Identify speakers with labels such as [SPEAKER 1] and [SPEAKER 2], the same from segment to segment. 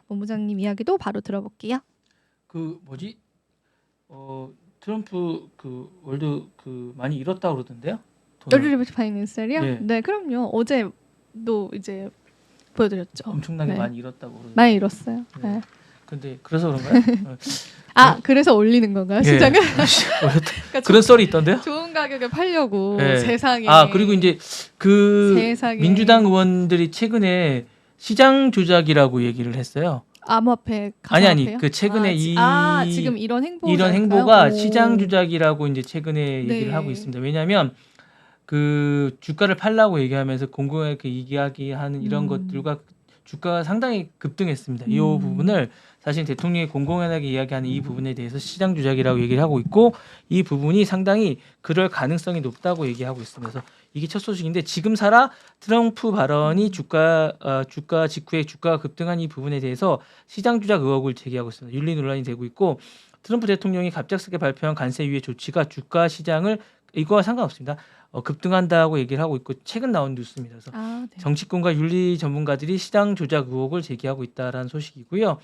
[SPEAKER 1] 본부장님 이야기도 바로 들어볼게요.
[SPEAKER 2] 그 뭐지? 트럼프 그 월드 그 많이 잃었다 그러던데요?
[SPEAKER 1] 얼리리버티 파이낸셜이요?
[SPEAKER 2] 예.
[SPEAKER 1] 네, 그럼요. 어제도 이제 보여드렸죠.
[SPEAKER 2] 엄청나게
[SPEAKER 1] 네.
[SPEAKER 2] 많이 잃었다고 그러던데.
[SPEAKER 1] 많이 잃었어요.
[SPEAKER 2] 네.
[SPEAKER 1] 네.
[SPEAKER 2] 근데 그래서 그런가요?
[SPEAKER 1] 그래서 올리는 건가요? 시장을? 그러니까
[SPEAKER 2] 그런 썰이 있던데요?
[SPEAKER 1] 좋은 가격에 팔려고
[SPEAKER 2] 네.
[SPEAKER 1] 세상에.
[SPEAKER 2] 그리고 이제 그
[SPEAKER 1] 세상에.
[SPEAKER 2] 민주당 의원들이 최근에 시장 조작이라고 얘기를 했어요.
[SPEAKER 1] 암호화폐
[SPEAKER 2] 아니 그 최근에
[SPEAKER 1] 지금 이런
[SPEAKER 2] 행보가 시장 조작이라고 이제 최근에
[SPEAKER 1] 네.
[SPEAKER 2] 얘기를 하고 있습니다. 왜냐하면 그 주가를 팔라고 얘기하면서 공공연하게 이야기하는 이런 것들과 주가가 상당히 급등했습니다. 이 부분을 사실 대통령이 공공연하게 이야기하는 이 부분에 대해서 시장 조작이라고 얘기를 하고 있고, 이 부분이 상당히 그럴 가능성이 높다고 얘기하고 있습니다. 그래서 이게 첫 소식인데, 지금 사라 트럼프 발언이 주가 직후에 주가가 급등한 이 부분에 대해서 시장 조작 의혹을 제기하고 있습니다. 윤리 논란이 되고 있고, 트럼프 대통령이 갑작스럽게 발표한 관세 유예 조치가 주가 시장을 이거와 상관없습니다. 급등한다고 얘기를 하고 있고, 최근 나온 뉴스입니다. 그래서
[SPEAKER 1] 네.
[SPEAKER 2] 정치권과 윤리 전문가들이 시장 조작 의혹을 제기하고 있다라는 소식이고요.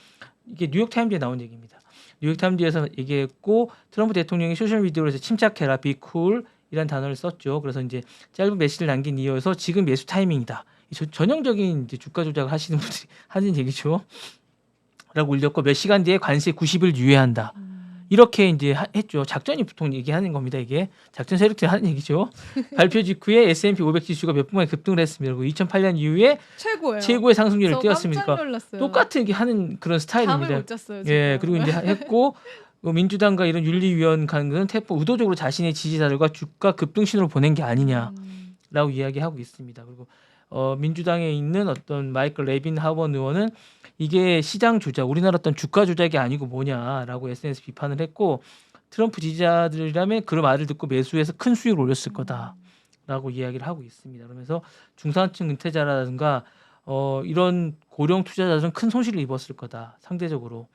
[SPEAKER 2] 이게 뉴욕타임즈에 나온 얘기입니다. 뉴욕타임즈에서 얘기했고, 트럼프 대통령이 소셜미디어에서 침착해라, be cool 이란 단어를 썼죠. 그래서 이제 짧은 메시지를 남긴 이유에서 지금 매수 타이밍이다. 전형적인 이제 주가 조작을 하시는 분들이 하는 얘기죠. 라고 올렸고, 몇 시간 뒤에 관세 90일 유예한다. 이렇게 이제 했죠. 작전이 보통 얘기하는 겁니다. 이게 작전 세력들이 하는 얘기죠. 발표 직후에 S&P 500 지수가 몇 분 만에 급등을 했습니다. 그리고 2008년 이후에 최고의 상승률을 띄웠습니다. 똑같은 게 하는 그런 스타일입니다.
[SPEAKER 1] 잠을 못 잤어요. 지금.
[SPEAKER 2] 예, 그리고 이제 했고, 민주당과 이런 윤리위원 간은 의도적으로 자신의 지지자들과 주가 급등 신호를 보낸 게 아니냐라고 이야기하고 있습니다. 그리고 민주당에 있는 어떤 마이클 레빈 하원 의원은 이게 시장 조작, 우리나라 어떤 주가 조작이 아니고 뭐냐라고 SNS 비판을 했고, 트럼프 지지자들이라면 그 말을 듣고 매수해서 큰 수익을 올렸을 거다라고 이야기를 하고 있습니다. 그러면서 중산층 은퇴자라든가 이런 고령 투자자들은 큰 손실을 입었을 거다, 상대적으로.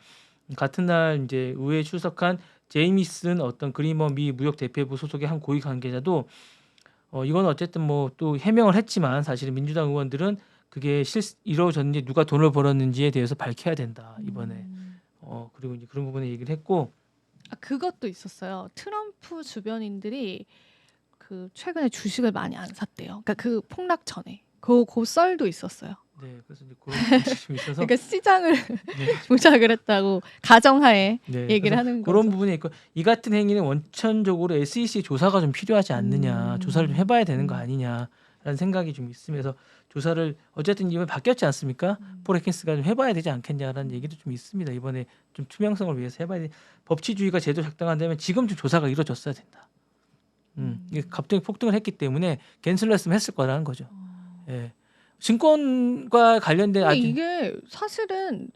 [SPEAKER 2] 같은 날 이제 의회에 출석한 제이미슨 어떤 그리머 미 무역 대표부 소속의 한 고위 관계자도 이건 어쨌든 뭐 또 해명을 했지만, 사실은 민주당 의원들은 그게 이루어졌는지 누가 돈을 벌었는지에 대해서 밝혀야 된다 이번에. 그리고 이제 그런 부분에 얘기를 했고,
[SPEAKER 1] 그것도 있었어요. 트럼프 주변인들이 그 최근에 주식을 많이 안 샀대요. 그러니까 그 폭락 전에 그 썰도 있었어요.
[SPEAKER 2] 네, 그래서 이제 그런 부분이 좀 있어서
[SPEAKER 1] 그러니까 시장을 조작을 했다고 가정하에 얘기를 하는
[SPEAKER 2] 그런
[SPEAKER 1] 거죠.
[SPEAKER 2] 부분이 있고, 이 같은 행위는 원천적으로 SEC 조사가 좀 필요하지 않느냐, 조사를 좀 해봐야 되는 거 아니냐라는 생각이 좀 있으면서, 조사를 어쨌든 이번에 바뀌었지 않습니까? 포레킨스가 좀 해봐야 되지 않겠냐라는 얘기도 좀 있습니다. 이번에 좀 투명성을 위해서 해봐야 돼. 법치주의가 제도 작동한다면 지금 좀 조사가 이루어졌어야 된다. 이게 갑자기 폭등을 했기 때문에 캔슬 했으면 했을 거라는 거죠. 예. 증권과 관련된
[SPEAKER 1] 이게 사실은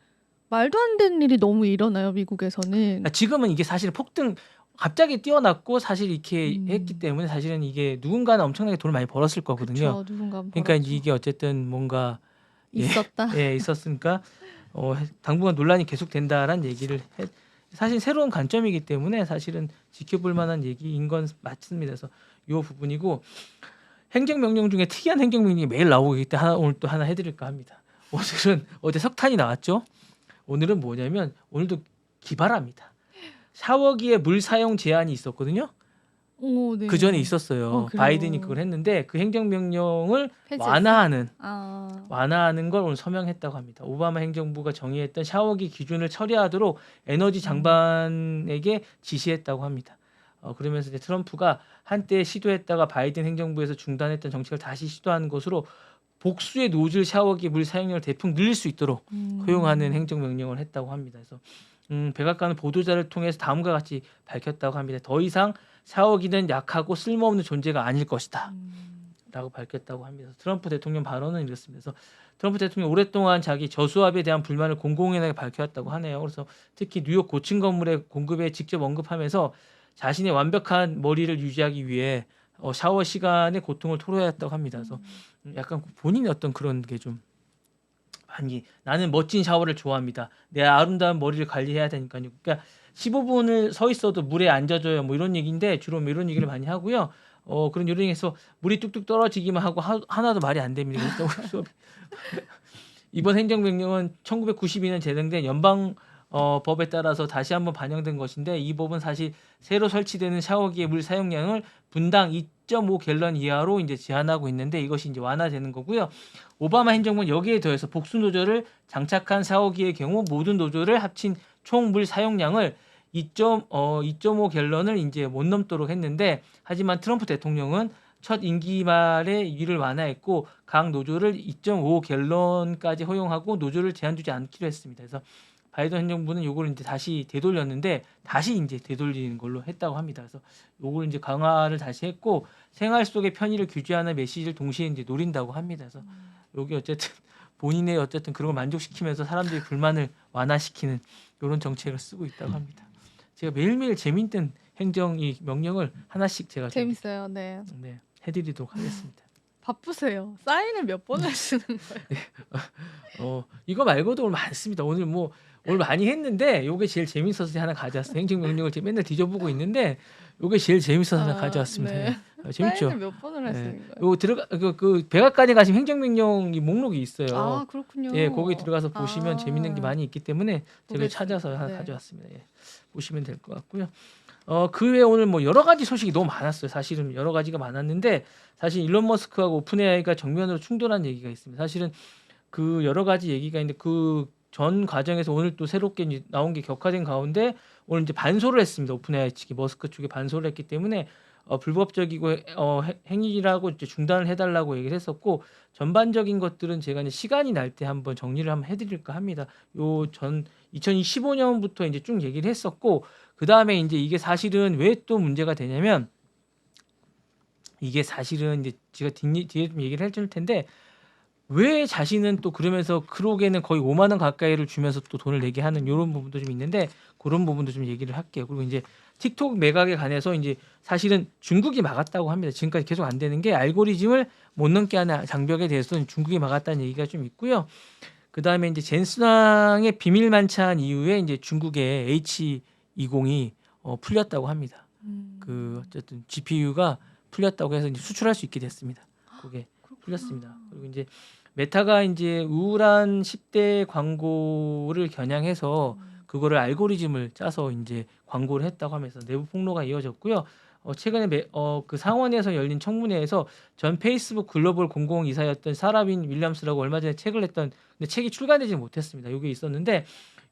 [SPEAKER 1] 말도 안 되는 일이 너무 일어나요, 미국에서는.
[SPEAKER 2] 지금은 이게 사실 폭등 갑자기 뛰어났고, 사실 이렇게 했기 때문에 사실은 이게 누군가는 엄청나게 돈을 많이 벌었을 거거든요.
[SPEAKER 1] 그쵸, 누군가는
[SPEAKER 2] 그러니까
[SPEAKER 1] 벌었죠.
[SPEAKER 2] 이게 어쨌든 뭔가
[SPEAKER 1] 있었다.
[SPEAKER 2] 있었으니까 당분간 논란이 계속된다라는 얘기를 사실 새로운 관점이기 때문에 사실은 지켜볼 만한 얘기인 건 맞습니다. 그래서 이 부분이고, 행정명령 중에 특이한 행정명령이 매일 나오기 때문에 오늘 또 하나 해드릴까 합니다. 오늘은 어제 석탄이 나왔죠. 오늘은 뭐냐면, 오늘도 기발합니다. 샤워기에 물 사용 제한이 있었거든요.
[SPEAKER 1] 네.
[SPEAKER 2] 그 전에 있었어요. 바이든이 그걸 했는데 그 행정명령을 완화하는 걸 오늘 서명했다고 합니다. 오바마 행정부가 정의했던 샤워기 기준을 처리하도록 에너지 장관에게 지시했다고 합니다. 그러면서 이제 트럼프가 한때 시도했다가 바이든 행정부에서 중단했던 정책을 다시 시도하는 것으로 복수의 노즐 샤워기 물 사용량을 대폭 늘릴 수 있도록 허용하는 행정명령을 했다고 합니다. 그래서 백악관은 보도자를 통해서 다음과 같이 밝혔다고 합니다. 더 이상 샤워기는 약하고 쓸모없는 존재가 아닐 것이다 라고 밝혔다고 합니다. 트럼프 대통령 발언은 이렇습니다. 그래서 트럼프 대통령이 오랫동안 자기 저수압에 대한 불만을 공공연하게 밝혀왔다고 하네요. 그래서 특히 뉴욕 고층 건물의 공급에 직접 언급하면서 자신의 완벽한 머리를 유지하기 위해 샤워 시간의 고통을 토로했다고 합니다. 그래서 약간 본인의 어떤 그런 게 좀, 아니 나는 멋진 샤워를 좋아합니다. 내 아름다운 머리를 관리해야 되니까요. 그러니까 15분을 서 있어도 물에 안 젖어요. 뭐 이런 얘기인데, 주로 뭐 이런 얘기를 많이 하고요. 그런 요령에서 물이 뚝뚝 떨어지기만 하고 하나도 말이 안 됩니다. 이번 행정명령은 1992년 제정된 연방 법에 따라서 다시 한번 반영된 것인데 이 법은 사실 새로 설치되는 샤워기의 물 사용량을 분당 2.5 갤런 이하로 이제 제한하고 있는데 이것이 이제 완화되는 거고요. 오바마 행정부는 여기에 더해서 복수 노즐을 장착한 샤워기의 경우 모든 노즐을 합친 총 물 사용량을 2.5 갤런을 이제 못 넘도록 했는데 하지만 트럼프 대통령은 첫 임기 말에 이를 완화했고 각 노즐을 2.5 갤런까지 허용하고 노즐을 제한 두지 않기로 했습니다. 그래서 바이든 행정부는 요걸 이제 다시 되돌렸는데 다시 이제 되돌리는 걸로 했다고 합니다. 그래서 요걸 이제 강화를 다시 했고 생활 속의 편의를 규제하는 메시지를 동시에 이제 노린다고 합니다. 그래서 요게 어쨌든 본인의 어쨌든 그런 걸 만족시키면서 사람들의 불만을 완화시키는 이런 정책을 쓰고 있다고 합니다. 제가 매일매일 재밌는 행정 이 명령을 하나씩 제가 좀,
[SPEAKER 1] 재밌어요. 네.
[SPEAKER 2] 네, 해드리도록 하겠습니다.
[SPEAKER 1] 바쁘세요. 사인을 몇 번을 쓰는 거예요?
[SPEAKER 2] 이거 말고도 오늘 많습니다. 오늘 많이 했는데 요게 제일 재밌어서 하나 가져왔어요. 행정명령을 제가 맨날 뒤져보고 있는데 요게 제일 재밌어서 하나 가져왔습니다.
[SPEAKER 1] 네.
[SPEAKER 2] 재밌죠?
[SPEAKER 1] 사인을 몇 번을 하시는 거예요?
[SPEAKER 2] 요거 들어가 그 백악관에 가시면 행정명령 이 목록이 있어요.
[SPEAKER 1] 아 그렇군요.
[SPEAKER 2] 예, 거기 들어가서 보시면 재밌는 게 많이 있기 때문에 제가
[SPEAKER 1] 보겠습니다.
[SPEAKER 2] 찾아서 하나
[SPEAKER 1] 네.
[SPEAKER 2] 가져왔습니다. 예, 보시면 될 것 같고요. 그 외에 오늘 뭐 여러 가지 소식이 너무 많았어요. 사실은 여러 가지가 많았는데 사실 일론 머스크하고 오픈 AI가 정면으로 충돌한 얘기가 있습니다. 사실은 그 여러 가지 얘기가 있는데 그 전 과정에서 오늘 또 새롭게 이제 나온 게 격화된 가운데 오늘 이제 반소를 했습니다. 오픈 AI 측이 머스크 쪽에 반소를 했기 때문에 불법적이고 행위라고 이제 중단을 해달라고 얘기를 했었고 전반적인 것들은 제가 이제 시간이 날 때 한번 정리를 한번 해드릴까 합니다. 요 전 2025년부터 이제 쭉 얘기를 했었고 그 다음에 이제 이게 사실은 왜 또 문제가 되냐면 이게 사실은 이제 제가 뒤에 좀 얘기를 해줄 텐데 왜 자신은 또 그러면서 크록에는 거의 5만 원 가까이를 주면서 또 돈을 내게 하는 이런 부분도 좀 있는데 그런 부분도 좀 얘기를 할게요. 그리고 이제 틱톡 매각에 관해서 이제 사실은 중국이 막았다고 합니다. 지금까지 계속 안 되는 게 알고리즘을 못 넘게 하는 장벽에 대해서는 중국이 막았다는 얘기가 좀 있고요. 그 다음에 이제 젠슨왕의 비밀 만찬 이후에 이제 중국의 H20이 풀렸다고 합니다. 그 어쨌든 GPU가 풀렸다고 해서 이제 수출할 수 있게 됐습니다. 그게 풀렸습니다. 그리고 이제 메타가 이제 우울한 10대 광고를 겨냥해서 그거를 알고리즘을 짜서 이제 광고를 했다고 하면서 내부 폭로가 이어졌고요. 최근에 그 상원에서 열린 청문회에서 전 페이스북 글로벌 공공이사였던 사라빈 윌리엄스라고 얼마 전에 책을 냈던 근데 책이 출간되지 못했습니다. 요게 있었는데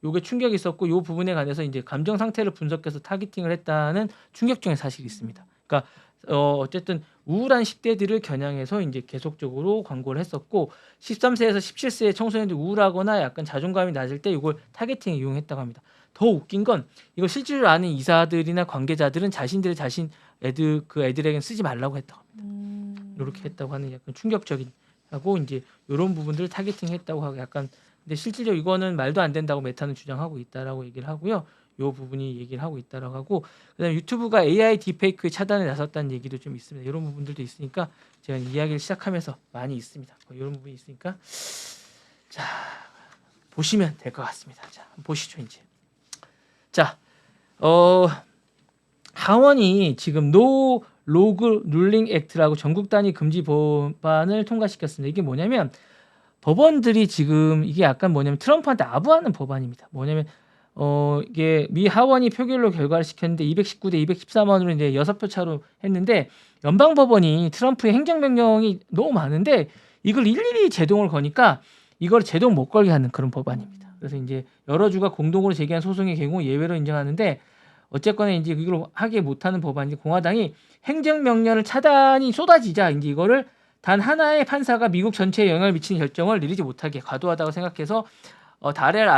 [SPEAKER 2] 요게 충격이 있었고 요 부분에 관해서 이제 감정 상태를 분석해서 타겟팅을 했다는 충격적인 사실이 있습니다. 그러니까 어쨌든 우울한 10대들을 겨냥해서 이제 계속적으로 광고를 했었고 13세에서 17세의 청소년들이 우울하거나 약간 자존감이 낮을 때 이걸 타겟팅에 이용했다고 합니다. 더 웃긴 건 이걸 실제로 아는 이사들이나 관계자들은 자신 애들에게는 쓰지 말라고 했다고 합니다. 이렇게 했다고 하는 약간 충격적인 하고 이제 이런 부분들을 타겟팅했다고 하고 약간 근데 실질적으로 이거는 말도 안 된다고 메타는 주장하고 있다라고 얘기를 하고요. 이 부분이 얘기를 하고 있다라고 하고 그다음에 유튜브가 AI 딥페이크 차단에 나섰다는 얘기도 좀 있습니다. 이런 부분들도 있으니까 제가 이야기를 시작하면서 많이 있습니다. 이런 부분이 있으니까 자 보시면 될 것 같습니다. 자 보시죠 이제. 자 하원이 지금 노 로그 룰링 액트라고 전국 단위 금지 법안을 통과시켰습니다. 이게 뭐냐면 법원들이 지금 이게 약간 뭐냐면 트럼프한테 아부하는 법안입니다. 뭐냐면 이게 미 하원이 표결로 결과를 시켰는데 219대 214만으로 이제 6표 차로 했는데 연방 법원이 트럼프의 행정명령이 너무 많은데 이걸 일일이 제동을 거니까 이걸 제동 못 걸게 하는 그런 법안입니다. 그래서 이제 여러 주가 공동으로 제기한 소송의 경우 예외로 인정하는데 어쨌거나 이제 이걸 하게 못하는 법안이 공화당이 행정명령을 차단이 쏟아지자 이제 이거를 단 하나의 판사가 미국 전체에 영향을 미치는 결정을 내리지 못하게 과도하다고 생각해서 다렐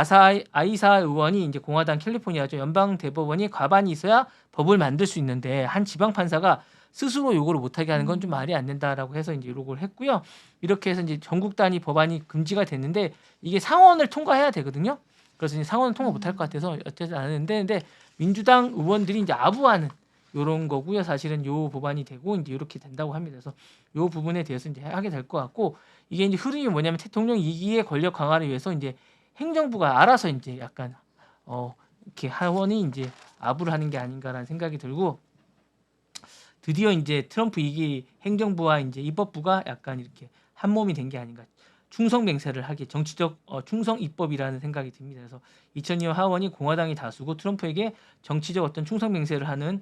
[SPEAKER 2] 아이사 의원이 이제 공화당 캘리포니아죠 연방 대법원이 과반이 있어야 법을 만들 수 있는데 한 지방 판사가 스스로 요구를 못하게 하는 건 좀 말이 안 된다라고 해서 이제 요구를 했고요. 이렇게 해서 이제 전국 단위 법안이 금지가 됐는데 이게 상원을 통과해야 되거든요. 그래서 이제 상원을 통과 못할 것 같아서 어쨌든 안 했는데 근데 민주당 의원들이 이제 아부하는 요런 거고요. 사실은 요 법안이 되고 이제 이렇게 된다고 합니다. 그래서 요 부분에 대해서 이제 하게 될 것 같고 이게 이제 흐름이 뭐냐면 대통령 2기의 권력 강화를 위해서 이제 행정부가 알아서 이제 약간 이렇게 하원이 이제 아부를 하는 게 아닌가라는 생각이 들고 드디어 이제 트럼프 2기 행정부와 이제 입법부가 약간 이렇게 한 몸이 된 게 아닌가. 충성 맹세를 하기 정치적 충성 입법이라는 생각이 듭니다. 그래서 2002년 하원이 공화당이 다수고 트럼프에게 정치적 어떤 충성 맹세를 하는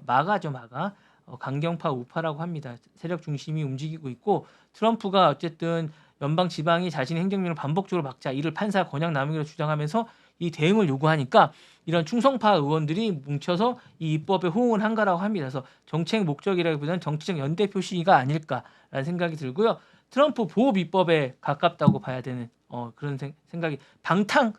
[SPEAKER 2] 마가죠, 마가. 강경파 우파라고 합니다. 세력 중심이 움직이고 있고 트럼프가 어쨌든 연방 지방이 자신의 행정명을 반복적으로 막자 이를 판사 권한 남용으로 주장하면서 이 대응을 요구하니까 이런 충성파 의원들이 뭉쳐서 이 입법에 호응을 한 거라고 합니다. 그래서 정책 목적이라기보다는 정치적 연대 표시가 아닐까라는 생각이 들고요. 트럼프 보호 입법에 가깝다고 봐야 되는 그런 생각이 방탄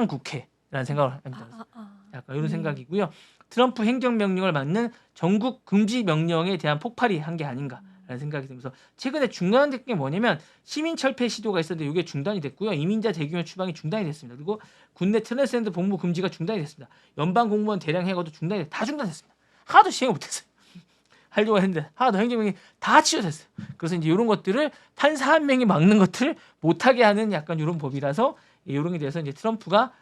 [SPEAKER 2] 국회라는 생각을 합니다. 약간 이런 생각이고요. 트럼프 행정명령을 막는 전국 금지 명령에 대한 폭발이 한 게 아닌가라는 생각이 들면서 최근에 중단된 게 뭐냐면 시민 철폐 시도가 있었는데 이게 중단이 됐고요. 이민자 대규모 추방이 중단이 됐습니다. 그리고 국내 트랜스젠더 복무 금지가 중단이 됐습니다. 연방 공무원 대량 해고도 다 중단됐습니다. 하나도 시행을 못했어요. 하려고 했는데 하나도 행정명령이 다 취소됐어요. 그래서 이제 이런 것들을 판사 한 명이 막는 것들을 못하게 하는 약간 이런 법이라서 이런 게 돼서 이제 트럼프가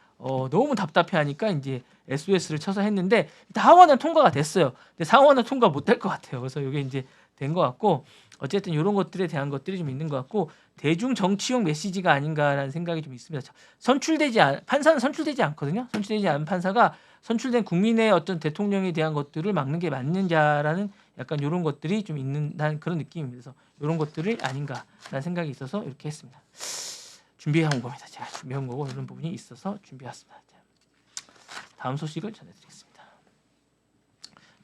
[SPEAKER 2] 너무 답답해하니까 이제 SOS를 쳐서 했는데 하원은 통과가 됐어요. 근데 상원은 통과 못할 것 같아요. 그래서 이게 이제 된 것 같고 어쨌든 이런 것들에 대한 것들이 좀 있는 것 같고 대중 정치용 메시지가 아닌가라는 생각이 좀 있습니다. 판사는 선출되지 않거든요. 선출되지 않은 판사가 선출된 국민의 어떤 대통령에 대한 것들을 막는 게 맞느냐라는 약간 이런 것들이 좀 있는 그런 느낌입니다. 그래서 이런 것들이 아닌가라는 생각이 있어서 이렇게 했습니다. 준비해온 겁니다. 제가 준비한 거고 이런 부분이 있어서 준비했습니다. 다음 소식을 전해드리겠습니다.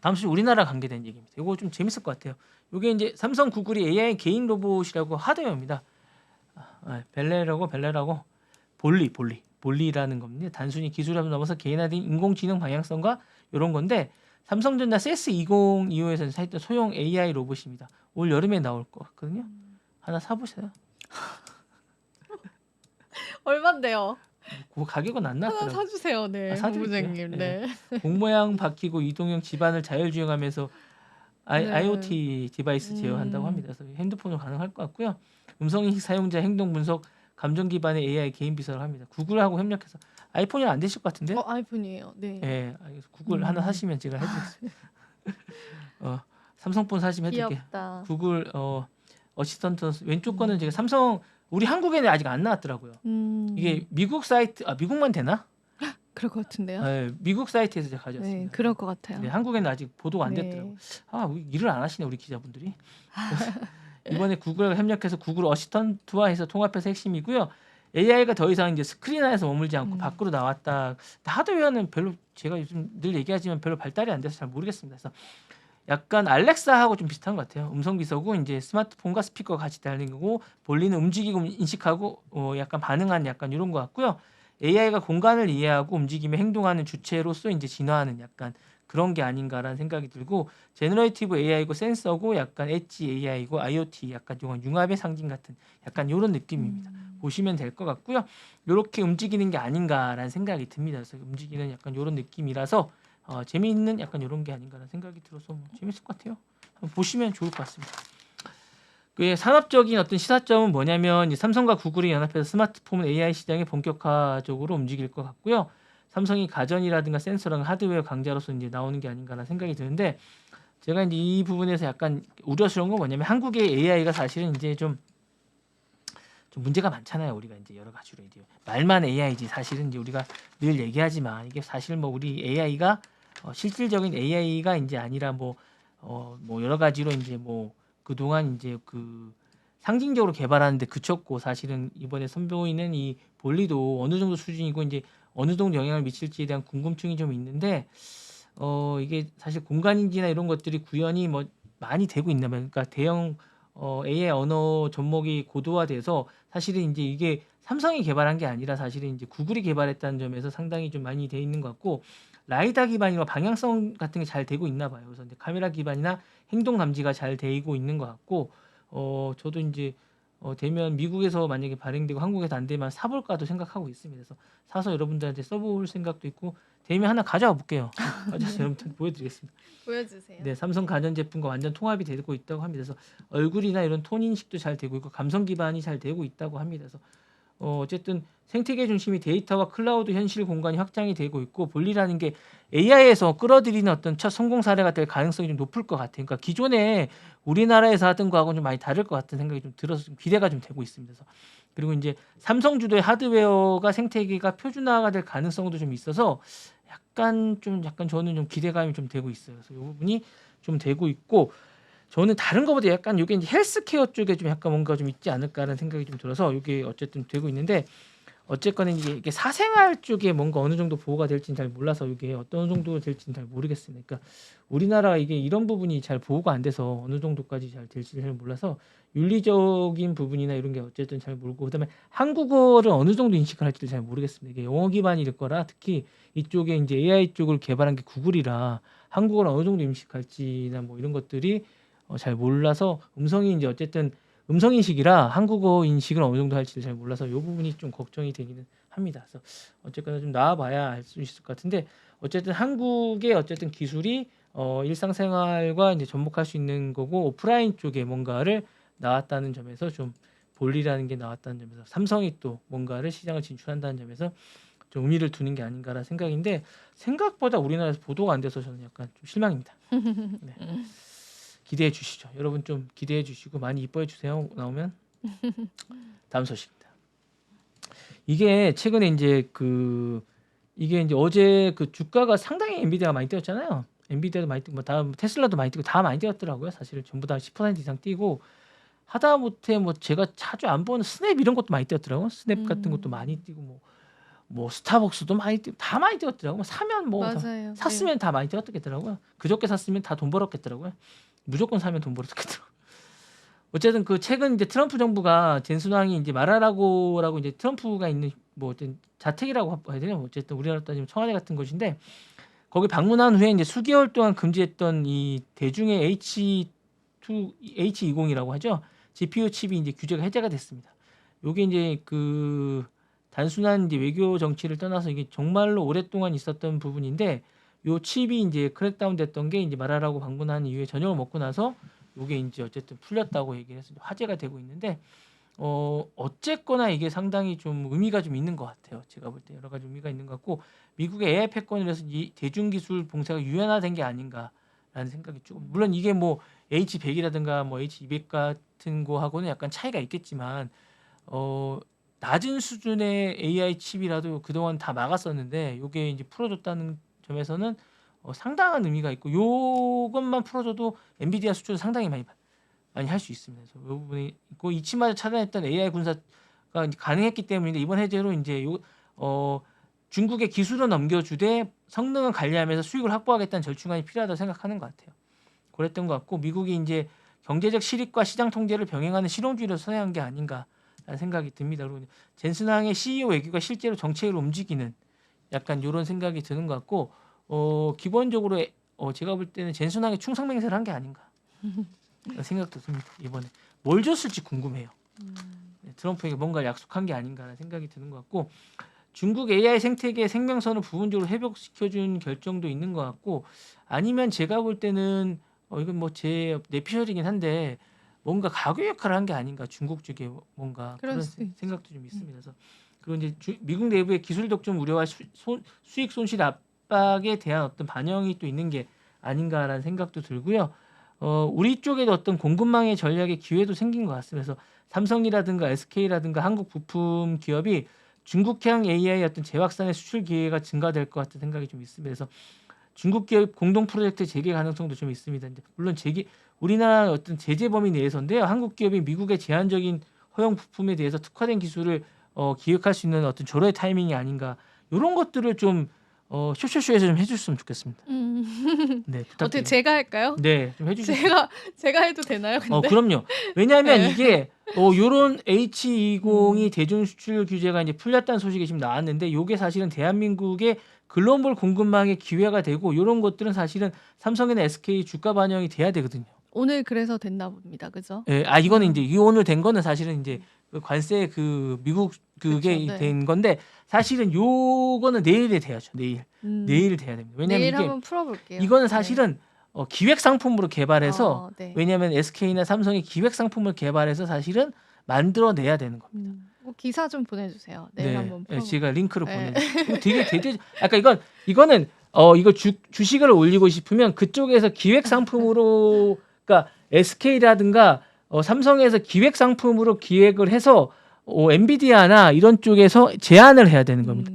[SPEAKER 2] 다음 소식 우리나라 관계된 얘기입니다. 이거 좀 재밌을 것 같아요. 이게 이제 삼성 구글이 AI 개인 로봇이라고 하드웨어입니다. 벨레라고 볼리라는 겁니다. 단순히 기술을 넘어서 개인화된 인공지능 방향성과 이런 건데 삼성전자 CES2025에서 사했던 소형 AI 로봇입니다. 올 여름에 나올 것 같거든요. 하나 사보세요.
[SPEAKER 1] 얼마인데요?
[SPEAKER 2] 그 가격은 안
[SPEAKER 1] 하나
[SPEAKER 2] 나왔더라고요.
[SPEAKER 1] 사주세요, 네,
[SPEAKER 2] 사드릴게요.
[SPEAKER 1] 본부장님. 네.
[SPEAKER 2] 공모양 바뀌고 이동형 집안을 자율주행하면서
[SPEAKER 1] 네.
[SPEAKER 2] IoT 디바이스 제어한다고 합니다. 그래서 핸드폰으로 가능할 것 같고요. 음성인식 사용자 행동 분석, 감정 기반의 AI 개인 비서를 합니다. 구글하고 협력해서 아이폰이 안 되실 것 같은데?
[SPEAKER 1] 아이폰이에요. 네.
[SPEAKER 2] 예, 구글 하나 사시면 제가 해드리겠습니다. 삼성폰 사시면 해드릴게요.
[SPEAKER 1] 귀엽다.
[SPEAKER 2] 구글 어시스턴트 왼쪽 거는 제가 삼성 우리 한국에는 아직 안 나왔더라고요. 이게 미국 사이트 미국만 되나?
[SPEAKER 1] 그럴 것 같은데요.
[SPEAKER 2] 네, 미국 사이트에서 제가 가져왔습니다.
[SPEAKER 1] 네, 그럴 것 같아요.
[SPEAKER 2] 네, 한국에는 아직 보도가 안
[SPEAKER 1] 네.
[SPEAKER 2] 됐더라고요. 일을 안 하시네 우리 기자분들이. 이번에 구글과 협력해서 구글 어시스턴트와 해서 통합해서 핵심이고요. AI가 더 이상 이제 스크린 안에서 머물지 않고 밖으로 나왔다. 하드웨어는 별로 제가 요즘 늘 얘기하지만 별로 발달이 안 돼서 잘 모르겠습니다. 그래서 약간 알렉사하고 좀 비슷한 것 같아요. 음성 비서고 이제 스마트폰과 스피커가 같이 달린 거고 볼리는 움직이고 인식하고 약간 반응하는 약간 이런 것 같고요. AI가 공간을 이해하고 움직이며 행동하는 주체로서 이제 진화하는 약간 그런 게 아닌가라는 생각이 들고 제너레이티브 AI고 센서고 약간 엣지 AI고 IoT 약간 이런 융합의 상징 같은 약간 이런 느낌입니다. 보시면 될 것 같고요. 이렇게 움직이는 게 아닌가라는 생각이 듭니다. 그래서 움직이는 약간 이런 느낌이라서 재미있는 약간 이런 게 아닌가라는 생각이 들어서 재밌을 것 같아요. 한번 보시면 좋을 것 같습니다. 그 산업적인 어떤 시사점은 뭐냐면 삼성과 구글이 연합해서 스마트폰 AI 시장이 본격화적으로 움직일 것 같고요. 삼성이 가전이라든가 센서랑 하드웨어 강자로서 이제 나오는 게 아닌가라는 생각이 드는데 제가 이제 이 부분에서 약간 우려스러운 건 뭐냐면 한국의 AI가 사실은 이제 좀 문제가 많잖아요. 우리가 이제 여러 가지로 이제 말만 AI지 사실은 이제 우리가 늘 얘기하지만 이게 사실 뭐 우리 AI가 실질적인 AI가 이제 아니라 뭐 여러 가지로 이제 뭐 그동안 이제 그 상징적으로 개발하는데 그쳤고 사실은 이번에 선보이는 이 볼리도 어느 정도 수준이고 이제 어느 정도 영향을 미칠지에 대한 궁금증이 좀 있는데 이게 사실 공간인지나 이런 것들이 구현이 뭐 많이 되고 있나 봐요. 그러니까 대형 AI 언어 접목이 고도화돼서 사실은 이제 이게 삼성이 개발한 게 아니라 사실은 이제 구글이 개발했다는 점에서 상당히 좀 많이 돼 있는 것 같고 라이다 기반이나 방향성 같은 게 잘 되고 있나 봐요. 그래서 이제 카메라 기반이나 행동 감지가 잘 되고 있는 것 같고 저도 이제 되면 미국에서 만약에 발행되고 한국에서 안 되면 사볼까도 생각하고 있습니다. 그래서 사서 여러분들한테 써볼 생각도 있고 되면 하나 가져와 볼게요. 가져와서 여러분한테 보여드리겠습니다.
[SPEAKER 1] 보여주세요.
[SPEAKER 2] 네, 삼성 가전 제품과 완전 통합이 되고 있다고 합니다. 그래서 얼굴이나 이런 톤 인식도 잘 되고 있고 감성 기반이 잘 되고 있다고 합니다. 그래서 어쨌든 생태계 중심이 데이터와 클라우드 현실 공간이 확장이 되고 있고 볼일이라는 게 AI에서 끌어들이는 어떤 첫 성공 사례가 될 가능성이 좀 높을 것 같아요. 그러니까 기존에 우리나라에서 하던 거하고는 좀 많이 다를 것 같은 생각이 좀 들어서 좀 기대가 좀 되고 있습니다. 그래서 그리고 이제 삼성 주도의 하드웨어가 생태계가 표준화가 될 가능성도 좀 있어서 약간 저는 좀 기대감이 좀 되고 있어요. 그래서 이 부분이 좀 되고 있고 저는 다른 것보다 약간 이게 이제 헬스케어 쪽에 좀 약간 뭔가 좀 있지 않을까라는 생각이 좀 들어서 이게 어쨌든 되고 있는데 어쨌거나 이게 사생활 쪽에 뭔가 어느 정도 보호가 될지는 잘 몰라서 이게 어떤 정도 될지는 잘 모르겠습니다. 그러니까 우리나라가 이게 이런 부분이 잘 보호가 안 돼서 어느 정도까지 잘 될지 잘 몰라서 윤리적인 부분이나 이런 게 어쨌든 잘 모르고 그다음에 한국어를 어느 정도 인식을 할지도 잘 모르겠습니다. 이게 영어 기반일 거라 특히 이쪽에 이제 AI 쪽을 개발한 게 구글이라 한국어를 어느 정도 인식할지나 뭐 이런 것들이 잘 몰라서 음성이 이제 어쨌든 음성 인식이라 한국어 인식을 어느 정도 할지를 잘 몰라서 이 부분이 좀 걱정이 되기는 합니다. 그래서 어쨌거나 좀 나와봐야 알 수 있을 것 같은데 어쨌든 한국의 어쨌든 기술이 일상생활과 이제 접목할 수 있는 거고 오프라인 쪽에 뭔가를 나왔다는 점에서 좀 볼리라는 게 나왔다는 점에서 삼성이 또 뭔가를 시장을 진출한다는 점에서 좀 의미를 두는 게 아닌가라는 생각인데 생각보다 우리나라에서 보도가 안 돼서 저는 약간 좀 실망입니다. 네. 기대해 주시죠. 여러분 좀 기대해 주시고 많이 이뻐해 주세요. 나오면 다음 소식입니다. 이게 최근에 이제 이게 이제 어제 그 주가가 상당히 엔비디아가 많이 뛰었잖아요. 엔비디아도 많이 뛰고 뭐 다음 테슬라도 많이 뛰고 다 많이 뛰었더라고요. 사실 전부 다 10% 이상 뛰고 하다못해 뭐 제가 자주 안 보는 스냅 이런 것도 많이 뛰었더라고요. 스냅 같은 것도 많이 뛰고 뭐 스타벅스도 많이 뛰고 다 많이 뛰었더라고요. 뭐 사면 뭐
[SPEAKER 1] 맞아요.
[SPEAKER 2] 샀으면 다 많이 뛰었겠더라고요. 그저께 샀으면 다 돈 벌었겠더라고요. 무조건 사면 돈 벌었겠더라고요. 어쨌든 그 최근 이제 트럼프 정부가 젠순왕이 이제 말하라고라고 이제 트럼프가 있는 뭐 어떤 자택이라고 해야 되나 어쨌든 우리나라 따지면 청와대 같은 곳인데 거기 방문한 후에 이제 수개월 동안 금지했던 이 대중의 H20이라고 하죠. GPU 칩이 이제 규제가 해제가 됐습니다. 요게 이제 그 단순한 이제 외교 정치를 떠나서 이게 정말로 오랫동안 있었던 부분인데 요 칩이 이제 크랙다운 됐던 게 이제 말하라고 방문한 이후에 저녁을 먹고 나서 요게 이제 어쨌든 풀렸다고 얘기를 해서 화제가 되고 있는데 어쨌거나 이게 상당히 좀 의미가 좀 있는 것 같아요. 제가 볼 때 여러 가지 의미가 있는 것 같고 미국의 AI 패권을 해서 이 대중기술 봉쇄가 유연화된 게 아닌가라는 생각이 조금 물론 이게 뭐 H100이라든가 뭐 H200 같은 거하고는 약간 차이가 있겠지만 낮은 수준의 AI 칩이라도 그동안 다 막았었는데 요게 이제 풀어줬다는 점에서는 상당한 의미가 있고 요것만 풀어줘도 엔비디아 수준을 상당히 많이 할 수 있습니다. 그래서 이 부분이 있고 이치마저 차단했던 AI 군사가 이제 가능했기 때문인데 이번 해제로 이제 중국의 기술을 넘겨주되 성능을 관리하면서 수익을 확보하겠다는 절충안이 필요하다고 생각하는 것 같아요. 그랬던 것 같고 미국이 이제 경제적 실익과 시장 통제를 병행하는 실용주의를 선회한 게 아닌가라는 생각이 듭니다. 그리고 젠슨왕의 CEO 외교가 실제로 정책을 움직이는 약간 이런 생각이 드는 것 같고 기본적으로 제가 볼 때는 젠슨왕의 충성맹세를 한 게 아닌가 생각도 듭니다. 이번에 뭘 줬을지 궁금해요. 네, 트럼프에게 뭔가 약속한 게 아닌가라는 생각이 드는 것 같고 중국 AI 생태계 생명선을 부분적으로 회복시켜준 결정도 있는 것 같고 아니면 제가 볼 때는 이건 뭐 제 내피셜이긴 한데 뭔가 가교 역할을 한 게 아닌가 중국 쪽에 뭔가
[SPEAKER 1] 그럴
[SPEAKER 2] 그런
[SPEAKER 1] 수도 있죠.
[SPEAKER 2] 생각도 좀 있습니다. 그래서 그리고 이제 미국 내부의 기술 독점 우려와 수익 손실 압박에 대한 어떤 반영이 또 있는 게 아닌가라는 생각도 들고요. 우리 쪽에도 어떤 공급망의 전략의 기회도 생긴 것 같습니다. 그래서 삼성이라든가 SK라든가 한국 부품 기업이 중국향 AI 어떤 재확산의 수출 기회가 증가될 것 같은 생각이 좀 있습니다. 그래서 중국 기업 공동 프로젝트 재개 가능성도 좀 있습니다. 물론 우리나라 어떤 제재 범위 내에서인데요. 한국 기업이 미국의 제한적인 허용 부품에 대해서 특화된 기술을 기획할 수 있는 어떤 조례 타이밍이 아닌가 이런 것들을 좀 쇼쇼쇼에서 좀 해줬으면 좋겠습니다. 네,
[SPEAKER 1] 어떻게
[SPEAKER 2] 부탁드립니다.
[SPEAKER 1] 제가 할까요?
[SPEAKER 2] 네, 좀 해주시죠.
[SPEAKER 1] 제가 해도 되나요? 근데
[SPEAKER 2] 그럼요. 왜냐하면
[SPEAKER 1] 네.
[SPEAKER 2] 이게 요런 H20이 대중 수출 규제가 이제 풀렸다는 소식이 지금 나왔는데 요게 사실은 대한민국의 글로벌 공급망의 기회가 되고 요런 것들은 사실은 삼성이나 SK 주가 반영이 돼야 되거든요.
[SPEAKER 1] 오늘 그래서 됐나 봅니다. 그죠?
[SPEAKER 2] 예, 이거는 이제 이 오늘 된 거는 사실은 이제 그 관세 미국 그게
[SPEAKER 1] 그쵸, 네.
[SPEAKER 2] 된 건데 사실은 요거는 내일에 돼야죠. 내일 돼야 됩니다. 왜냐면
[SPEAKER 1] 내일
[SPEAKER 2] 이게
[SPEAKER 1] 한번 풀어볼게요.
[SPEAKER 2] 이거는 사실은 기획 상품으로 개발해서
[SPEAKER 1] 네.
[SPEAKER 2] 왜냐하면 SK나 삼성이 기획 상품을 개발해서 사실은 만들어내야 되는 겁니다.
[SPEAKER 1] 기사 좀 보내주세요. 내일 한번
[SPEAKER 2] 네,
[SPEAKER 1] 풀어.
[SPEAKER 2] 제가 링크를
[SPEAKER 1] 네.
[SPEAKER 2] 보내드릴게요. 되게 대대. 아까 이거는 이거 주식을 올리고 싶으면 그쪽에서 기획 상품으로, 그러니까 SK라든가 삼성에서 기획 상품으로 기획을 해서 엔비디아나 이런 쪽에서 제안을 해야 되는 겁니다.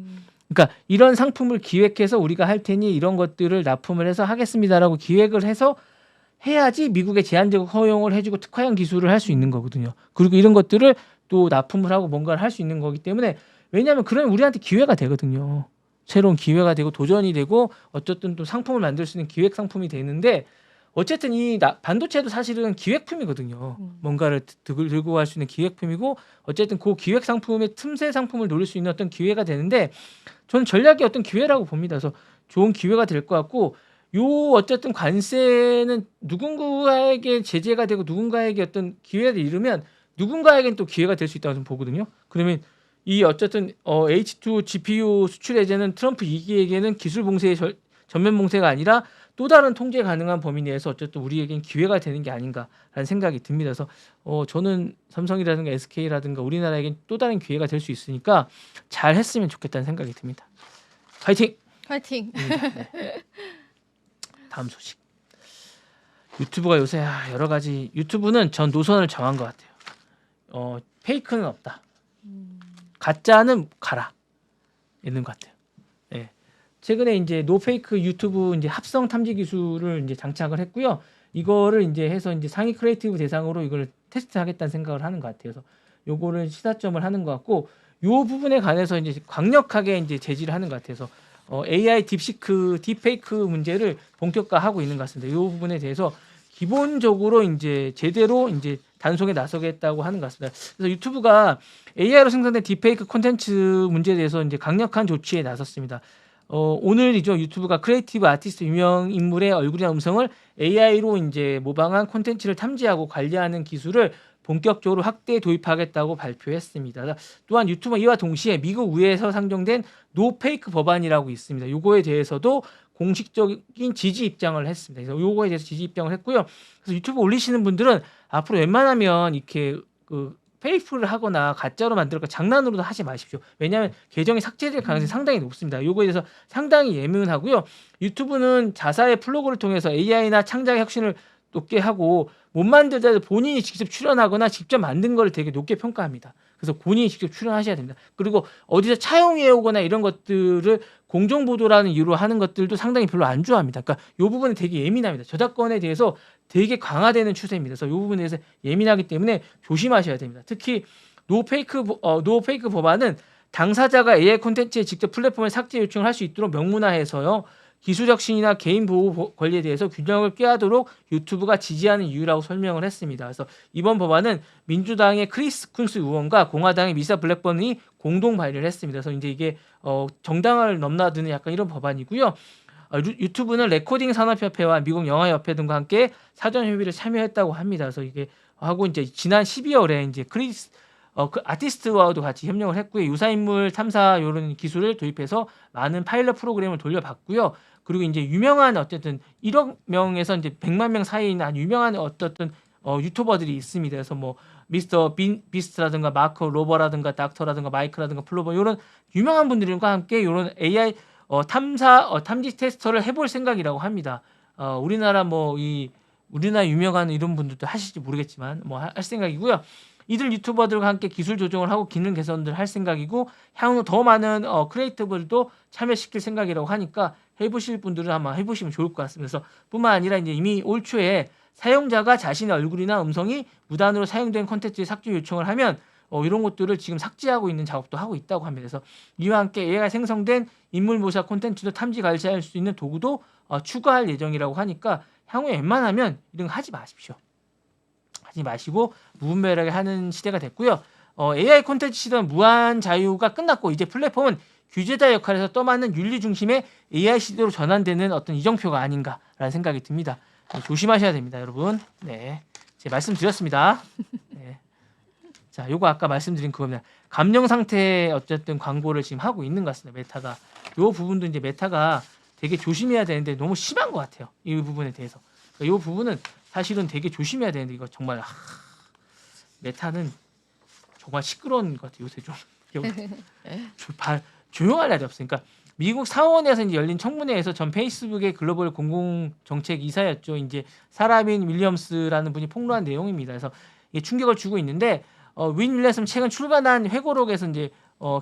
[SPEAKER 2] 그러니까 이런 상품을 기획해서 우리가 할 테니 이런 것들을 납품을 해서 하겠습니다라고 기획을 해서 해야지 미국에 제한적 허용을 해주고 특화형 기술을 할 수 있는 거거든요. 그리고 이런 것들을 또 납품을 하고 뭔가를 할 수 있는 거기 때문에, 왜냐하면 그러면 우리한테 기회가 되거든요. 새로운 기회가 되고 도전이 되고 어쨌든 또 상품을 만들 수 있는 기획 상품이 되는데, 어쨌든 이 반도체도 사실은 기획품이거든요. 뭔가를 들고 갈 수 있는 기획품이고, 어쨌든 그 기획 상품의 틈새 상품을 노릴 수 있는 어떤 기회가 되는데, 저는 전략의 어떤 기회라고 봅니다. 그래서 좋은 기회가 될 것 같고, 요 어쨌든 관세는 누군가에게 제재가 되고 누군가에게 어떤 기회를 잃으면 누군가에겐 또 기회가 될 수 있다고 저는 보거든요. 그러면 이 어쨌든 H2 GPU 수출 해제는 트럼프 2기에게는 기술 봉쇄의 전면 봉쇄가 아니라 또 다른 통제 가능한 범위 내에서 어쨌든 우리에겐 기회가 되는 게 아닌가라는 생각이 듭니다. 그래서 저는 삼성이라든가 SK라든가 우리나라에겐 또 다른 기회가 될 수 있으니까 잘 했으면 좋겠다는 생각이 듭니다. 파이팅!
[SPEAKER 1] 화이팅.
[SPEAKER 2] 네. 다음 소식. 유튜브가 요새 여러 가지, 유튜브는 전 노선을 정한 것 같아요. 페이크는 없다. 가짜는 가라. 있는 것 같아요. 예. 최근에 이제 노페이크 유튜브 이제 합성 탐지 기술을 이제 장착을 했고요. 이거를 이제 해서 이제 상위 크리에이티브 대상으로 이걸 테스트하겠다는 생각을 하는 것 같아요. 그래서 요거를 시사점을 하는 것 같고, 요 부분에 관해서 이제 강력하게 이제 제지를 하는 것 같아서 AI 딥시크 딥페이크 문제를 본격화하고 있는 것 같습니다. 이 부분에 대해서 기본적으로 이제 제대로 이제 단속에 나서겠다고 하는 것 같습니다. 그래서 유튜브가 AI로 생성된 딥페이크 콘텐츠 문제에 대해서 이제 강력한 조치에 나섰습니다. 오늘이죠. 유튜브가 크리에이티브 아티스트 유명 인물의 얼굴이나 음성을 AI로 이제 모방한 콘텐츠를 탐지하고 관리하는 기술을 본격적으로 확대 도입하겠다고 발표했습니다. 또한 유튜브 이와 동시에 미국 의회에서 상정된 노페이크 법안이라고 있습니다. 요거에 대해서도 공식적인 지지 입장을 했습니다. 그래서 요거에 대해서 지지 입장을 했고요. 그래서 유튜브 올리시는 분들은 앞으로 웬만하면 이렇게 페이크를 하거나 가짜로 만들거나 장난으로도 하지 마십시오. 왜냐하면 계정이 삭제될 가능성이 상당히 높습니다. 요거에 대해서 상당히 예민하고요. 유튜브는 자사의 플로그를 통해서 AI나 창작 혁신을 높게 하고, 못 만들더라도 본인이 직접 출연하거나 직접 만든 걸 되게 높게 평가합니다. 그래서 본인이 직접 출연하셔야 됩니다. 그리고 어디서 차용해 오거나 이런 것들을 공정보도라는 이유로 하는 것들도 상당히 별로 안 좋아합니다. 그러니까 이 부분은 되게 예민합니다. 저작권에 대해서 되게 강화되는 추세입니다. 그래서 이 부분에 대해서 예민하기 때문에 조심하셔야 됩니다. 특히 노페이크 법안은 당사자가 AI 콘텐츠에 직접 플랫폼에 삭제 요청을 할 수 있도록 명문화해서요, 기술 혁신이나 개인 보호 권리에 대해서 균형을 꾀하도록 유튜브가 지지하는 이유라고 설명을 했습니다. 그래서 이번 법안은 민주당의 크리스 쿤스 의원과 공화당의 미사 블랙번이 공동 발의를 했습니다. 그래서 이제 이게 정당을 넘나드는 약간 이런 법안이고요. 유튜브는 레코딩 산업협회와 미국 영화협회 등과 함께 사전 협의를 참여했다고 합니다. 그래서 이게 하고 이제 지난 12월에 이제 그 아티스트와도 같이 협력을 했고요. 유사인물 탐사 이런 기술을 도입해서 많은 파일럿 프로그램을 돌려봤고요. 그리고 이제 유명한 어쨌든 1억 명에서 이제 100만 명 사이에 있는 아주 유명한 어떤 유튜버들이 있습니다. 그래서 뭐 미스터 비스트라든가 마크 로버라든가 닥터라든가 마이크라든가 플로버 이런 유명한 분들과 함께 이런 AI 탐지 테스터를 해볼 생각이라고 합니다. 우리나라 우리나라 유명한 이런 분들도 하실지 모르겠지만 할 생각이고요. 이들 유튜버들과 함께 기술 조정을 하고 기능 개선을 할 생각이고, 향후 더 많은 크리에이터들도 참여시킬 생각이라고 하니까 해보실 분들은 아마 해보시면 좋을 것 같습니다. 그래서 뿐만 아니라 이제 이미 올 초에 사용자가 자신의 얼굴이나 음성이 무단으로 사용된 콘텐츠에 삭제 요청을 하면 이런 것들을 지금 삭제하고 있는 작업도 하고 있다고 합니다. 그래서 이와 함께 AI가 생성된 인물 모사 콘텐츠도 탐지 관리할 수 있는 도구도 추가할 예정이라고 하니까 향후에 웬만하면 이런 거 하지 마십시오. 하지 마시고 무분별하게 하는 시대가 됐고요. AI 콘텐츠 시대는 무한 자유가 끝났고, 이제 플랫폼은 규제자 역할에서 떠맡는 윤리 중심의 AI 시대로 전환되는 어떤 이정표가 아닌가라는 생각이 듭니다. 조심하셔야 됩니다, 여러분. 네, 제가 말씀드렸습니다. 네. 자, 요거 아까 말씀드린 그겁니다. 감령 상태의 어쨌든 광고를 지금 하고 있는 것 같습니다. 메타가. 요 부분도 이제 메타가 되게 조심해야 되는데 너무 심한 것 같아요. 이 부분에 대해서. 이 부분은 사실은 되게 조심해야 되는데 이거 정말 메타는 정말 시끄러운 것 같아요. 요새 좀 조용할 날이 없어요. 그러니까 미국 상원에서 이제 열린 청문회에서 전 페이스북의 글로벌 공공 정책 이사였죠. 이제 사라빈 윌리엄스라는 분이 폭로한 내용입니다. 그래서 이게 충격을 주고 있는데 윈 윌리엄스는 최근 출간한 회고록에서 이제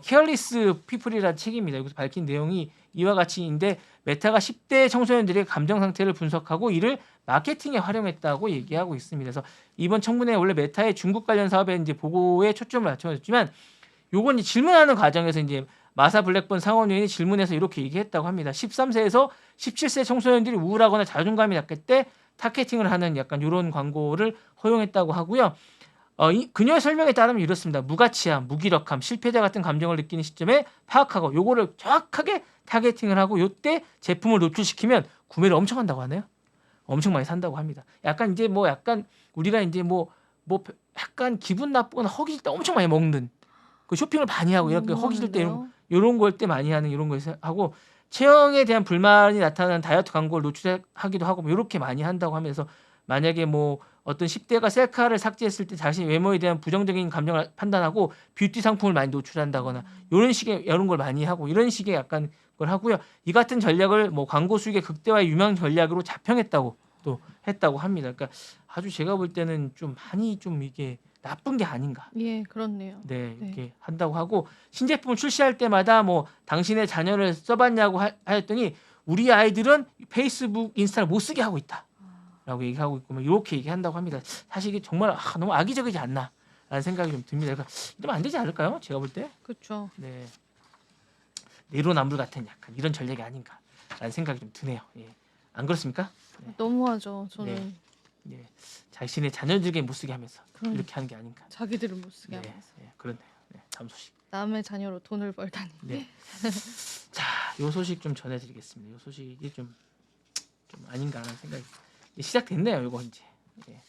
[SPEAKER 2] 케어리스 피플이라는 책입니다. 여기서 밝힌 내용이 이와 같이인데 메타가 10대 청소년들의 감정 상태를 분석하고 이를 마케팅에 활용했다고 얘기하고 있습니다. 그래서 이번 청문회 원래 메타의 중국 관련 사업에 이제 보고에 초점을 맞춰졌지만 요건 이제 질문하는 과정에서 이제 마사 블랙번 상원의원이 질문해서 이렇게 얘기했다고 합니다. 13세에서 17세 청소년들이 우울하거나 자존감이 낮을 때 타겟팅을 하는 약간 이런 광고를 허용했다고 하고요. 그녀의 설명에 따르면 이렇습니다. 무가치함, 무기력함, 실패자 같은 감정을 느끼는 시점에 파악하고 요거를 정확하게 타겟팅을 하고 요때 제품을 노출시키면 구매를 엄청 한다고 하네요. 엄청 많이 산다고 합니다. 약간 이제 뭐 약간 우리가 이제 뭐 약간 기분 나쁘거나 허기질 때 엄청 많이 먹는 그 쇼핑을 많이 하고 이렇게 허기질 때 이런 걸 때 많이 하는 이런 거 하고 체형에 대한 불만이 나타나는 다이어트 광고를 노출하기도 하고 뭐 이렇게 많이 한다고 하면서 만약에 뭐 어떤 10대가 셀카를 삭제했을 때 자신의 외모에 대한 부정적인 감정을 판단하고 뷰티 상품을 많이 노출한다거나 이런 걸 많이 하고 이런 식의 약간 걸 하고요. 이 같은 전략을 뭐 광고 수익의 극대화의 유명 전략으로 자평했다고 또 했다고 합니다. 그러니까 아주 제가 볼 때는 좀 많이 좀 이게 나쁜 게 아닌가.
[SPEAKER 1] 예, 그렇네요.
[SPEAKER 2] 네, 이렇게 한다고 하고 신제품을 출시할 때마다 뭐 당신의 자녀를 써봤냐고 하였더니 우리 아이들은 페이스북, 인스타를 못 쓰게 하고 있다라고 얘기하고 있고 뭐 이렇게 얘기한다고 합니다. 사실 이게 정말 너무 악의적이지 않나라는 생각이 좀 듭니다. 그러니까 이러면 안 되지 않을까요? 제가 볼 때.
[SPEAKER 1] 그렇죠.
[SPEAKER 2] 네, 내로남불 같은 약간 이런 전략이 아닌가라는 생각이 좀 드네요. 예. 안 그렇습니까? 네.
[SPEAKER 1] 너무하죠. 저는
[SPEAKER 2] 예, 자신의 자녀들에게 못 쓰게 하면서
[SPEAKER 1] 그럼
[SPEAKER 2] 이렇게 하는 게 아닌가.
[SPEAKER 1] 자기들은 못 쓰게
[SPEAKER 2] 네,
[SPEAKER 1] 하면서
[SPEAKER 2] 네, 그렇네요. 네, 다음 소식.
[SPEAKER 1] 남의 자녀로 돈을 벌다니.
[SPEAKER 2] 네. 자, 요 소식 좀 전해드리겠습니다. 요 소식이 좀 아닌가라는 생각이 시작됐네요. 요거 이제. 예.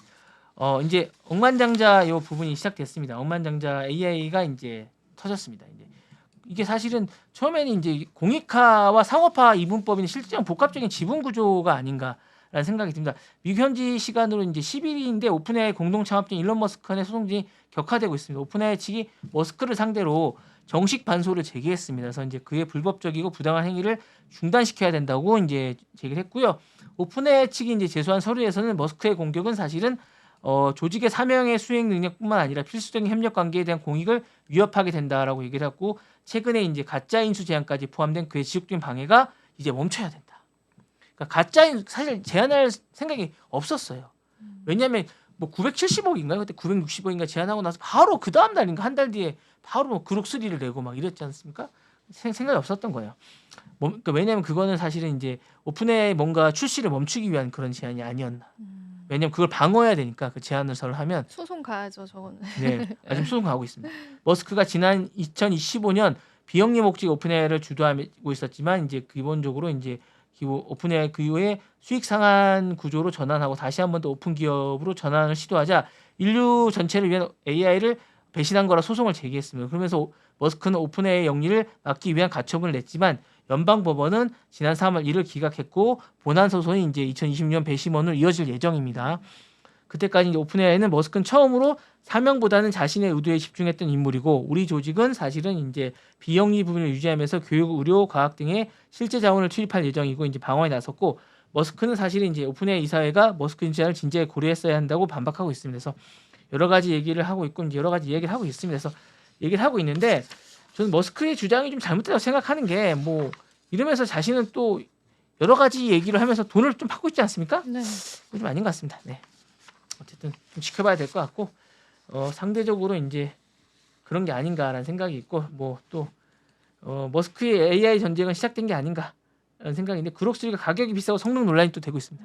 [SPEAKER 2] 이제 억만장자 요 부분이 시작됐습니다. 억만장자 AI가 이제 터졌습니다. 이제 이게 사실은 처음에는 이제 공익화와 상업화 이분법인 실제로 복합적인 지분 구조가 아닌가라는 생각이 듭니다. 미국 현지 시간으로 이제 10일인데 오픈AI 공동 창업자인 일론 머스크 간의 소송이 격화되고 있습니다. 오픈AI 측이 머스크를 상대로 정식 반소를 제기했습니다. 그래서 이제 그의 불법적이고 부당한 행위를 중단시켜야 된다고 이제 제기를 했고요. 오픈AI 측이 이제 제소한 서류에서는 머스크의 공격은 사실은 조직의 사명의 수행 능력뿐만 아니라 필수적인 협력 관계에 대한 공익을 위협하게 된다라고 얘기를 했고 최근에 이제 가짜 인수 제한까지 포함된 그의 지속적인 방해가 이제 멈춰야 된다. 그러니까 가짜 인수 사실 제한할 생각이 없었어요. 왜냐하면 뭐 970억인가요? 그때 960억인가 제한하고 나서 바로 그 다음 달인가 한 달 뒤에 바로 뭐 그룹 3를 내고 막 이랬지 않습니까? 생각이 없었던 거예요. 그러니까 왜냐하면 그거는 사실은 이제 오픈AI 뭔가 출시를 멈추기 위한 그런 제한이 아니었나. 왜냐면 그걸 방어해야 되니까 그 제안서를 하면
[SPEAKER 1] 소송 가야죠, 저거는.
[SPEAKER 2] 네, 지금 소송 가고 있습니다. 머스크가 지난 2025년 비영리 목적 오픈AI를 주도하고 있었지만 이제 기본적으로 이제 오픈AI 그 이후에 수익 상한 구조로 전환하고 다시 한 번 더 오픈 기업으로 전환을 시도하자 인류 전체를 위한 AI를 배신한 거라 소송을 제기했습니다. 그러면서 머스크는 오픈AI 영리를 막기 위한 가처분을 냈지만 연방법원은 지난 3월 이를 기각했고 본안 소송이 이제 2026년 배심원으로 이어질 예정입니다. 그때까지 이제 오픈AI는 머스크는 처음으로 사명보다는 자신의 의도에 집중했던 인물이고 우리 조직은 사실은 이제 비영리 부분을 유지하면서 교육, 의료, 과학 등의 실제 자원을 투입할 예정이고 이제 방어에 나섰고 머스크는 사실은 이제 오픈AI 이사회가 머스크 인수를 진지하게 고려했어야 한다고 반박하고 있습니다. 그래서 여러 가지 얘기를 하고 있고 이제 여러 가지 얘기를 하고 있습니다. 그래서 얘기를 하고 있는데 저는 머스크의 주장이 좀 잘못됐다고 생각하는 게 뭐 이러면서 자신은 또 여러 가지 얘기를 하면서 돈을 좀 받고 있지 않습니까?
[SPEAKER 1] 네.
[SPEAKER 2] 좀 아닌 것 같습니다. 네. 어쨌든 좀 지켜봐야 될 것 같고 상대적으로 이제 그런 게 아닌가라는 생각이 있고 뭐 또 머스크의 AI 전쟁은 시작된 게 아닌가라는 생각인데 그럭3가 가격이 비싸고 성능 논란이 또 되고 있습니다.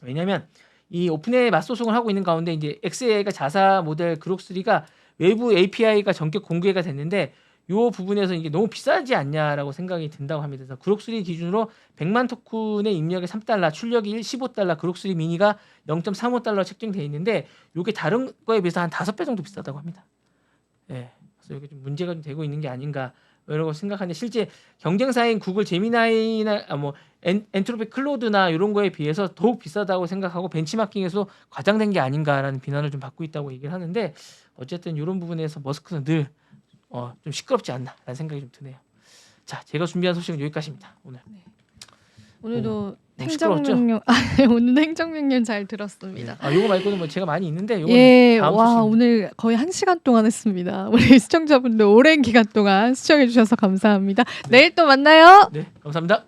[SPEAKER 2] 왜냐하면 이 오픈AI 맞소송을 하고 있는 가운데 이제 xAI가 자사 모델 그럭3가 외부 API가 전격 공개가 됐는데 이 부분에서 이게 너무 비싸지 않냐라고 생각이 든다고 합니다. 그래서 그럭3 기준으로 100만 토큰의 입력에 $3, 출력이 $15, 그럭3 미니가 0.35달러 책정되어 있는데 이게 다른 거에 비해서 한 5배 정도 비싸다고 합니다. 네, 그래서 이게 좀 문제가 좀 되고 있는 게 아닌가. 이런 거 생각하는데 실제 경쟁사인 구글 제미나이나 엔트로피 클로드나 이런 거에 비해서 더욱 비싸다고 생각하고 벤치마킹에서 과장된 게 아닌가라는 비난을 좀 받고 있다고 얘기를 하는데 어쨌든 이런 부분에서 머스크는 늘 좀 시끄럽지 않나라는 생각이 좀 드네요. 자, 제가 준비한 소식은 여기까지입니다.
[SPEAKER 1] 오늘도
[SPEAKER 2] 너무 시끄러웠죠?
[SPEAKER 1] 행정명령 오늘 행정명령 잘 들었습니다.
[SPEAKER 2] 요거 말고는 뭐 제가 많이 있는데 요건
[SPEAKER 1] 예,
[SPEAKER 2] 다음
[SPEAKER 1] 와
[SPEAKER 2] 소식입니다.
[SPEAKER 1] 오늘 거의 1시간 동안 했습니다. 우리 시청자분들 오랜 기간 동안 시청해 주셔서 감사합니다. 내일 또 만나요.
[SPEAKER 2] 네, 감사합니다.